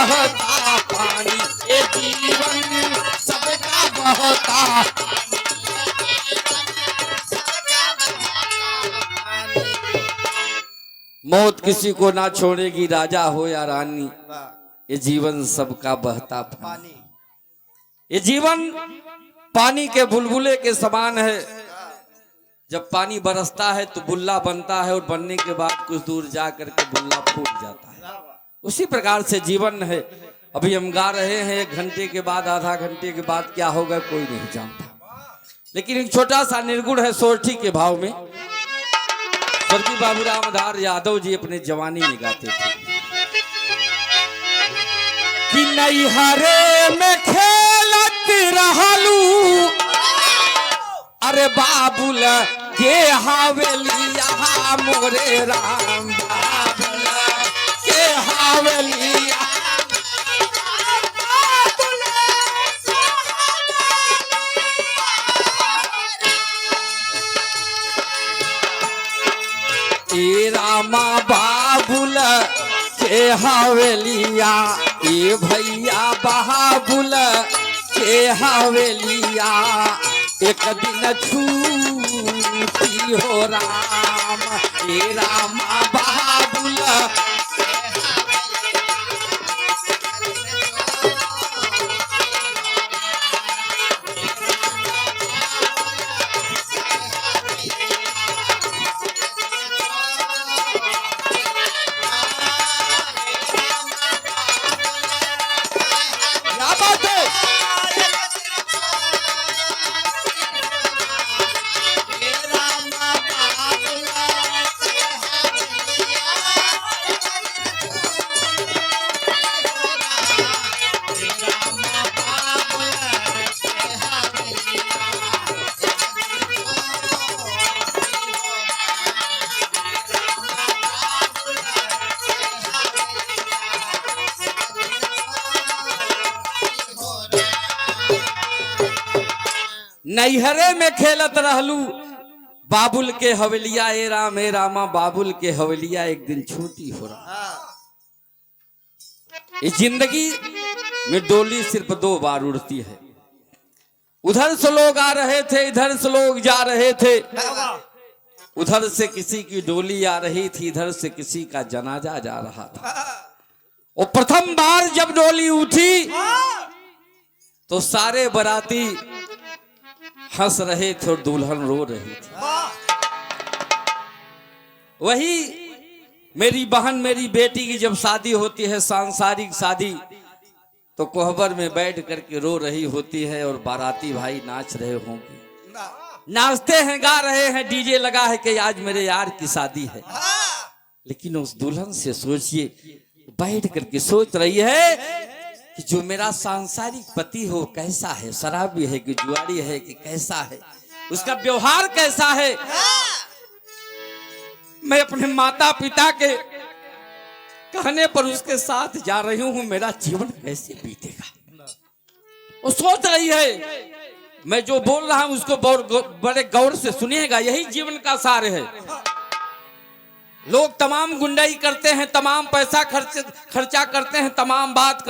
बहता पानी, ये जीवन सबका बहता। मौत किसी को ना छोड़ेगी, राजा हो या रानी, ये जीवन सबका बहता पानी। ये जीवन पानी के बुलबुले के समान है। जब पानी बरसता है तो बुल्ला बनता है और बनने के बाद कुछ दूर जा करके बुल्ला फूट जाता है। उसी प्रकार से जीवन है। अभी हम गा रहे हैं, 1 घंटे के बाद, आधा घंटे के बाद क्या होगा कोई नहीं जानता। लेकिन एक छोटा सा निर्गुण है सोरठी के भाव में। स्वर्गीय बाबूराम आधार यादव जी अपने जवानी में गाते थे कि नैहरे में खेलत रहलू, अरे बाबुल के हवेलिया मोरे राम, बाबुल के हवेलिया। ए रामा बाबुल के हवेलिया, ए भैया बाबुल के हवेलिया, एक दिन छूटी हो राम, ए रामा बाबुल। नैहरे में खेलत रहलू, बाबुल के हवेलिया, ए राम ए रामा बाबुल के हवेलिया, एक दिन छूटी हो रहा। इस जिंदगी में डोली सिर्फ 2 बार उड़ती है। उधर से लोग आ रहे थे, इधर से लोग जा रहे थे। उधर से किसी की डोली आ रही थी, इधर से किसी का जनाजा जा रहा था। और प्रथम बार जब डोली उठी तो सारे बाराती हंस रहे थे और दुल्हन रो रही थी। वही मेरी बहन, मेरी बेटी की जब शादी होती है, सांसारिक शादी, तो कोहबर में बैठ करके रो रही होती है और बाराती भाई नाच रहे होंगे। नाचते हैं, गा रहे हैं, डीजे लगा है कि आज मेरे यार की शादी है। लेकिन उस दुल्हन से सोचिए, बैठ करके सोच रही है कि जो मेरा सांसारिक पति हो कैसा है, शराबी है कि जुआरी है कि कैसा है, उसका व्यवहार कैसा है। मैं अपने माता पिता के कहने पर उसके साथ जा रही हूं, मेरा जीवन कैसे बीतेगा। वो सोच रही है। मैं जो बोल रहा हूं उसको बड़े गौर से सुनिएगा, यही जीवन का सार है। लोग तमाम गुंडाई करते हैं, तमाम पैसा खर्चा करते हैं, तमाम बात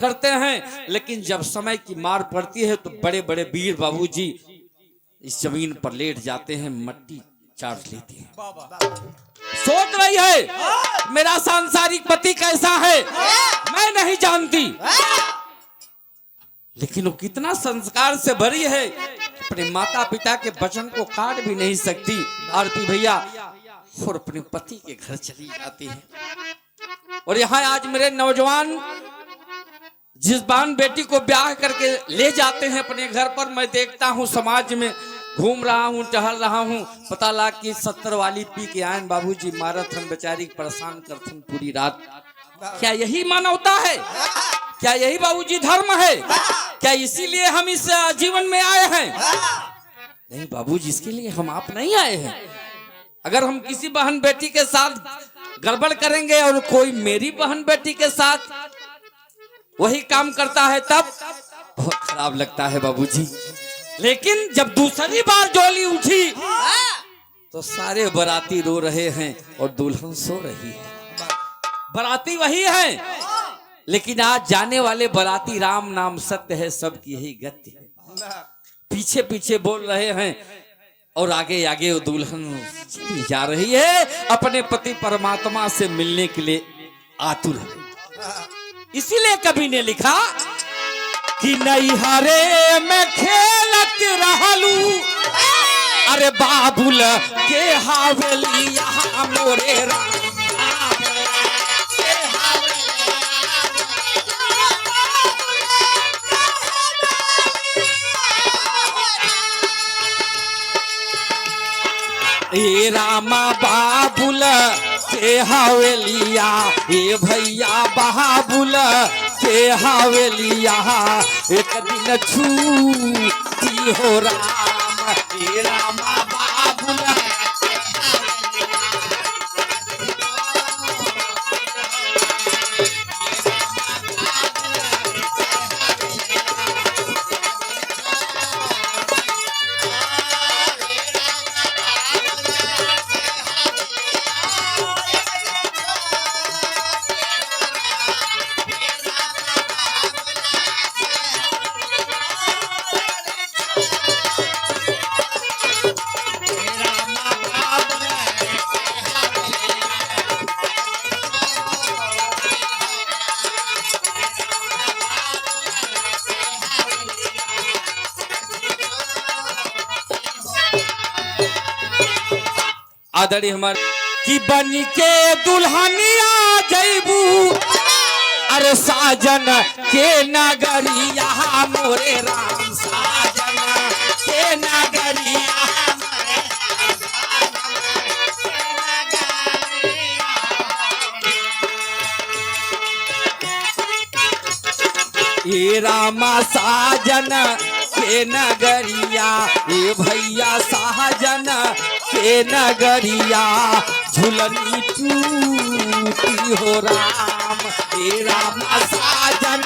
करते हैं, लेकिन जब समय की मार पड़ती है तो बड़े बड़े वीर बाबूजी इस जमीन पर लेट जाते हैं, मट्टी चाट लेते हैं। सोच रही है मेरा सांसारिक पति कैसा है मैं नहीं जानती, लेकिन वो कितना संस्कार से भरी है, अपने माता पिता के वचन को काट भी नहीं सकती। आरती भैया और अपने पति के घर चली जाती है। और यहाँ आज मेरे नौजवान जिस बहन बेटी को ब्याह करके ले जाते हैं अपने घर पर, मैं देखता हूँ समाज में घूम रहा हूँ, टहल रहा हूँ, पता लगा कि 70 वाली पी के आयन बाबूजी मारथन, बेचारी परेशान करथन पूरी रात। क्या यही मानवता है? क्या यही बाबूजी धर्म है? क्या इसीलिए हम इस जीवन में आए हैं? नहीं बाबूजी, इसके लिए हम आप नहीं आए हैं। अगर हम किसी बहन बेटी के साथ गड़बड़ करेंगे और कोई मेरी बहन बेटी के साथ वही काम करता है तब बहुत खराब लगता है बाबूजी। लेकिन जब दूसरी बार डोली उठी तो सारे बाराती रो रहे हैं और दुल्हन सो रही है। बाराती वही है लेकिन आज जाने वाले बराती राम नाम सत्य है, सबकी यही गति है। पीछे पीछे बोल रहे हैं और आगे आगे वो दुल्हन चली जा रही है, अपने पति परमात्मा से मिलने के लिए आतुर है। इसीलिए कवि ने लिखा कि नैहरे में खेलत रहलू, अरे बाबुल के हावेली यहाँ मोरे राम। ए रामा बाबुल के हवेलिया, ए भैया बाबुल के हवेलिया, एक दिन छूटी हो राम। ए रामा बाबुल आदड़ी हमारे कि बन के दुल्हनिया जैबू, अरे साजन के नगरिया मोरे राम, साजन के नगरिया। ये रामा साजन के नगरिया, ये भैया साजन के नगरिया, झुलनी टूटी हो राम। ये रामा साजन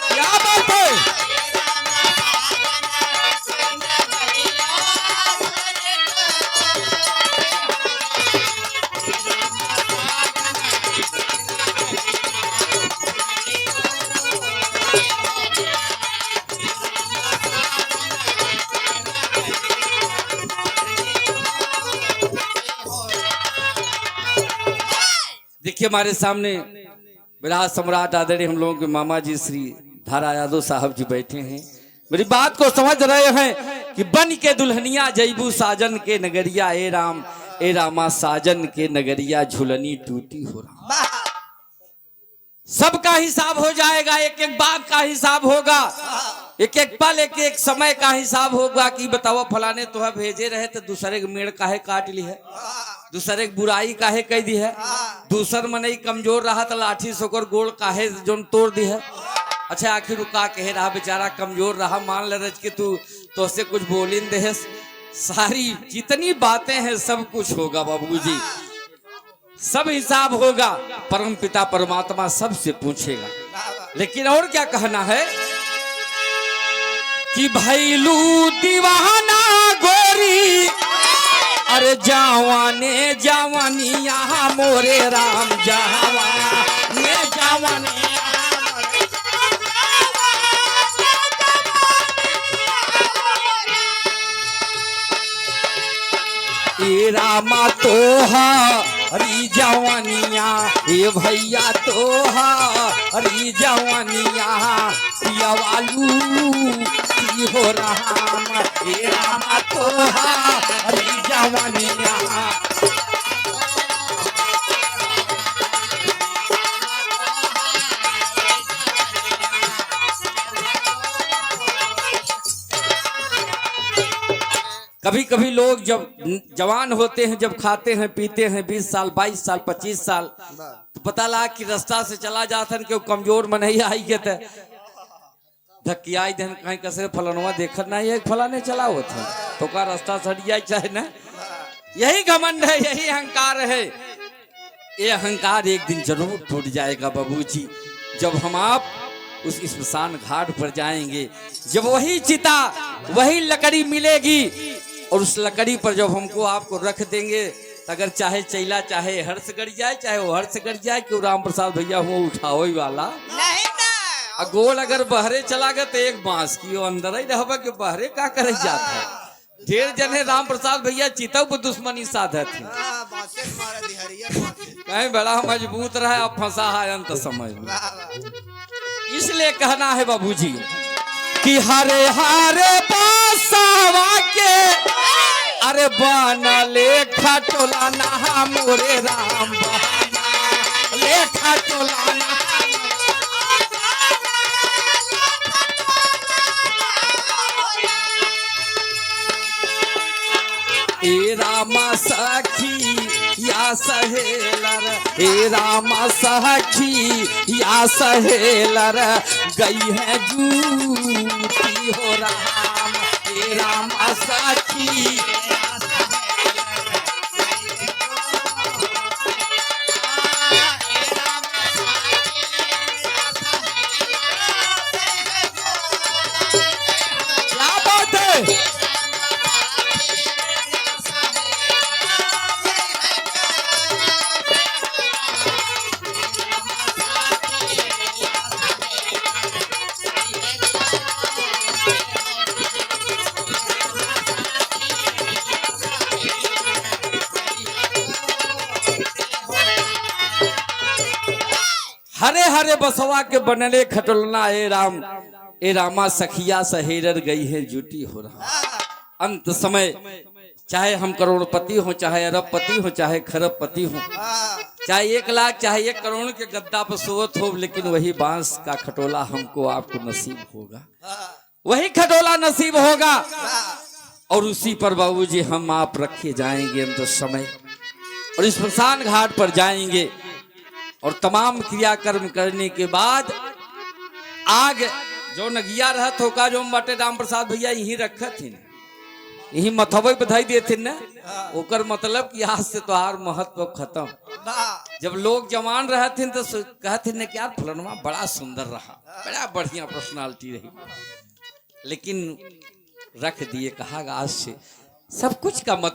क्या बात है। देखिए हमारे सामने विराट सम्राट आदरणीय हम लोगों के मामा जी श्री धारा यादव साहब जी बैठे हैं, मेरी बात को समझ रहे हैं कि बन के दुल्हनिया जैबू साजन के नगरिया, ए राम ए रामा साजन के नगरिया, झुलनी टूटी हो राम। सबका हिसाब हो जाएगा, एक एक बात का हिसाब होगा, एक एक पल एक एक समय का हिसाब होगा कि बताओ फलाने तो भेजे रहे तो दूसरे के मेड़ काहे काट ली है, दूसरे की बुराई काहे कह दी है, दूसर मनई कमजोर रहा तो लाठी से ओकर गोड़ काहे जोन तोड़ दी है। अच्छा आखिर का कह रहा बेचारा कमजोर रहा, मान ले रज के तू तो से कुछ बोलिन दे। सारी जितनी बातें हैं सब कुछ होगा बाबूजी, सब हिसाब होगा, परम पिता परमात्मा सबसे पूछेगा। लेकिन और क्या कहना है कि भैलू दीवाना गोरी, अरे जवाने जवानिया मोरे राम, जवाने जवानिया। ए रामा तो हरी जवानिया, ए भैया तो हरी जवानिया, पियावालू की हो राम। ए रामा तो हरी जवानिया। कभी कभी लोग जब जवान होते हैं, जब खाते हैं पीते हैं 20 साल 22 साल 25 साल, तो पता लगा कि रास्ता से चला जाता है कि कमजोर मन ही आई गए थे धक्कियाई देन कहीं कसरे फलनवा देखर ना एक फलाने चला होता है तो का रास्ता सट जाए चाहे ना। यही घमंड है, यही अहंकार है। ये अहंकार एक दिन जरूर टूट जाएगा बाबूजी, जब हम आप उस स्मशान घाट पर जाएंगे। जब वही चिता, वही लकड़ी मिलेगी और उस लकड़ी पर जब हमको आपको रख देंगे, अगर चाहे चैला चाहे हर्ष गड़ जाए, चाहे वो हर्ष गड़ जाए, क्यों राम प्रसाद भैया वो उठाओ ही वाला नहीं ना। गोल अगर बहरे चला गए तो एक बांस की वो अंदर ही रहबा के बहरे का करे जाता है। ढेर जने राम प्रसाद भैया चिता पर दुश्मनी साधत है, कहीं बड़ा मजबूत रहे अब फंसा है अंत समझ में। इसलिए कहना है बाबूजी कि हरे हरे बासावा के अरे बना लेखा टोलाना मोरे राम बहाना लेखा टोलाना। ए रामा सखी या सहेलर, ए रामा सखी या सहेलर, गई है जूती हो राम। ए रामा सखी क्या बात है। हरे हरे बसवा के बनले खटोलना ए रामा सखिया सहेरर गई है जुटी हो रहा। अंत समय चाहे हम करोड़पति हो, चाहे अरबपति हो, चाहे खरबपति हो, चाहे 1 लाख चाहे 1 करोड़ के गद्दा पर सोवत हो, लेकिन वही बांस का खटोला हमको आपको नसीब होगा, वही खटोला नसीब होगा। और उसी पर बाबूजी हम आप रखे जाएंगे अंत समय और इस स्मशान घाट पर जाएंगे और तमाम क्रियाकर्म करने के बाद आग जो नगिया रहत होगा, जो मटे राम प्रसाद भैया यही रखत थी, यही मथवे बधाई देते न, ओकर मतलब कि आज से तोहार महत्व खत्म। जब लोग जवान रहते तो कहते न क्या फलनवा बड़ा सुंदर रहा, बड़ा बढ़िया पर्सनालिटी रही, लेकिन रख दिए, कहा आज से सब कुछ का मतलब